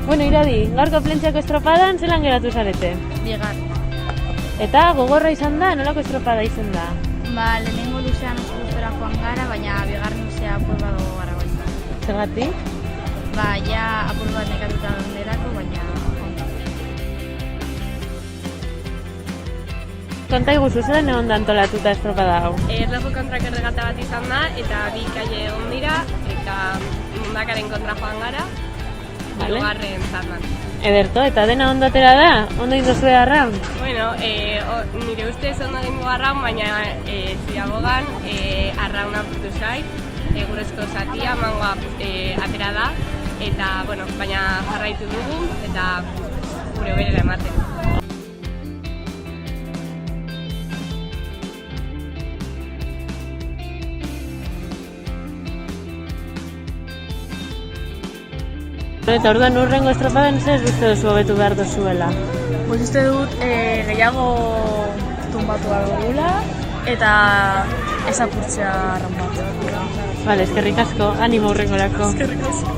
Bueno, Iradi, gaurko Plentziako estropadan zelan geratu zarete? Bigar. Eta gogorra izan da, nolako estropada izan da? Lehenengo luzean oso gustora joan gara, baina bigarren luzea apur bat gara goizan. Zergatik? Ja apur bat nekatuta donderako, baina ondo. Konta iguzu, zelan egon da antolatuta estropada hau? Erloju kontrako erregata bat izan da, eta bi kaile egon dira, eta mundakaren kontra joan gara, hirugarren zandan. Ederto, eta dena ondo atera da? Ondo indozue arraun? Bueno, nire ustez ondo egin du arraun, baina ziabogan arraun apurtu zait, egurezko zatia, mangoa atera da, eta, bueno, baina jarraitu dugu, eta gure berera ematen. Eta orduan urrengo estropadan zer uste duzu hobetu behar duzuela? Uste dut gehiago tumbatu behar dugula, eta ez apurtzea arraun bat. Bale, eskerrik asko, animo urrengorako. Eskerrik asko.